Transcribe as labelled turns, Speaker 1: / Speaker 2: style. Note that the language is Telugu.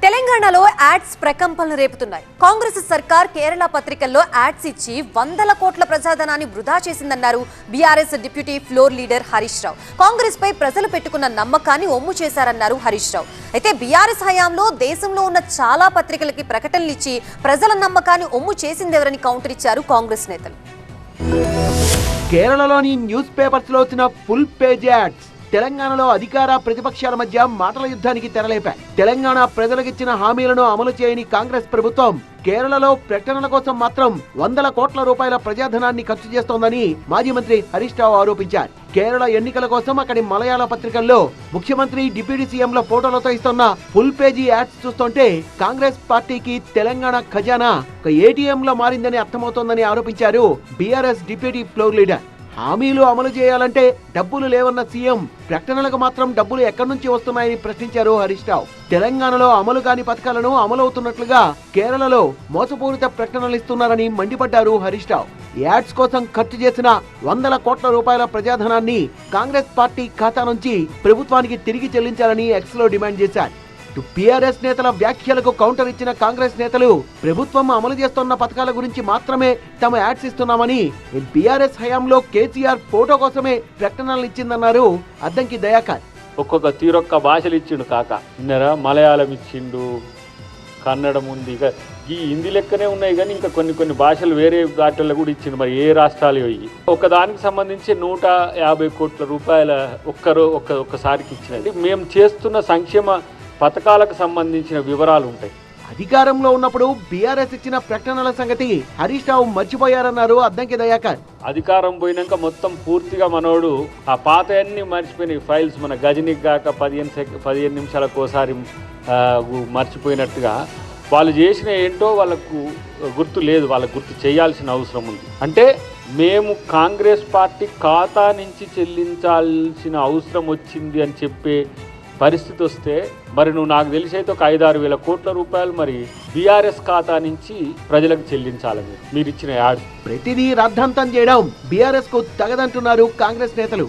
Speaker 1: తెలంగాణలో యాడ్స్ ప్రకంపనలు రేపుతున్నాయి. కాంగ్రెస్ సర్కార్ కేరళ పత్రికల్లో యాడ్స్ ఇచ్చి వందల కోట్ల ప్రజాధనాన్ని వృధా చేసిందన్నారు BRS deputy floor leader Harish Rao. Congress పై ప్రజలు పెట్టుకున్న నమ్మకాన్ని ఒమ్ము చేశారన్నారు హరీష్ రావు. అయితే బీఆర్ఎస్ హయాంలో దేశంలో ఉన్న చాలా పత్రికలకి ప్రకటనలు ఇచ్చి ప్రజల నమ్మకాన్ని ఒమ్ము చేసిందెవరని కౌంటర్ ఇచ్చారు కాంగ్రెస్ నేతలు.
Speaker 2: కేరళలోని న్యూస్ పేపర్స్ లో వచ్చిన ఫుల్ పేజ్ యాడ్స్ తెలంగాణలో అధికార ప్రతిపక్షాల మధ్య మాటల యుద్ధానికి తెరలేపాయి. తెలంగాణ ప్రజలకిచ్చిన హామీలను అమలు చేయని కాంగ్రెస్ ప్రభుత్వం కేరళలో ప్రకటనల కోసం మాత్రం వందల కోట్ల రూపాయల ప్రజాధనాన్ని ఖర్చు చేస్తోందని మాజీ మంత్రి హరీష్ రావు ఆరోపించారు. కేరళ ఎన్నికల కోసం అక్కడి మలయాళ పత్రికల్లో ముఖ్యమంత్రి డిప్యూటీ సీఎంల ఫోటోలతో ఇస్తున్న ఫుల్ పేజీ యాడ్స్ చూస్తుంటే కాంగ్రెస్ పార్టీకి తెలంగాణ ఖజానా ఒక ఏటీఎం లో మారిందని అర్థమవుతోందని ఆరోపించారు బీఆర్ఎస్ డిప్యూటీ ఫ్లోర్ లీడర్. హామీలు అమలు చేయాలంటే డబ్బులు లేవన్న సీఎం ప్రకటనలకు మాత్రం డబ్బులు ఎక్కడి నుంచి వస్తున్నాయని ప్రశ్నించారు హరీష్ రావు. తెలంగాణలో అమలు కాని పథకాలను అమలవుతున్నట్లుగా కేరళలో మోసపూరిత ప్రకటనలు ఇస్తున్నారని మండిపడ్డారు హరీష్ రావు. యాడ్స్ కోసం ఖర్చు చేసిన వందల కోట్ల రూపాయల ప్రజాధనాన్ని కాంగ్రెస్ పార్టీ ఖాతా నుంచి ప్రభుత్వానికి తిరిగి చెల్లించాలని ఎక్స్ లో డిమాండ్ చేశారు. బీఆర్ఎస్ నేతల వ్యాఖ్యలకు కౌంటర్ ఇచ్చిన కాంగ్రెస్ నేతలు ప్రభుత్వం అమలు చేస్తున్న పథకాల గురించి మాత్రమే తమ యాడ్స్ ఇస్తున్నామని, బీఆర్ఎస్ హయాంలో కేసీఆర్ ఫోటో కోసమే ప్రకటనలు ఇచ్చిందన్నారు అద్దంకి దయాకర్.
Speaker 3: ఒక్కొక్క తీరొక్క భాషలు ఇచ్చిండు కాక, మలయాళం ఇచ్చిండు, కన్నడం ఉంది, ఇక ఈ హిందీ లెక్కనే ఉన్నాయి కానీ ఇంకా కొన్ని భాషలు వేరే వాటిల్లో కూడా ఇచ్చిండు. మరి ఏ రాష్ట్రాలు ఇవి ఒకదానికి సంబంధించి 150 కోట్ల రూపాయల ఒక్కసారికి ఇచ్చినది. మేము చేస్తున్న సంక్షేమ పథకాలకు సంబంధించిన వివరాలు ఉంటాయి.
Speaker 2: అధికారంలో ఉన్నప్పుడు బీఆర్ఎస్ ఇచ్చిన ప్రకటనల సంగతి హరీష్ రావు మర్చిపోయారన్నారు అద్దంకి దయాకర్.
Speaker 3: అధికారం పోయినాక మొత్తం పూర్తిగా మనోడు ఆ పాత అన్ని మర్చిపోయిన ఫైల్స్ మన గజనికి కాక 15 నిమిషాలకు ఒకసారి మర్చిపోయినట్టుగా వాళ్ళు చేసిన ఏంటో వాళ్ళకు గుర్తు లేదు, వాళ్ళకు గుర్తు చేయాల్సిన అవసరం ఉంది. అంటే మేము కాంగ్రెస్ పార్టీ ఖాతా నుంచి చెల్లించాల్సిన అవసరం వచ్చింది అని చెప్పే పరిస్థితి వస్తే మరి నువ్వు నాకు తెలిసి అయితే ఒక 5-6 వేల కోట్ల రూపాయలు మరి బీఆర్ఎస్ ఖాతా నుంచి ప్రజలకు చెల్లించాలని మీరు ఇచ్చిన యాడ్.
Speaker 2: ప్రతిదీ రాద్ధాంతం చేయడం బీఆర్ఎస్ కు తగదంటున్నారు కాంగ్రెస్ నేతలు.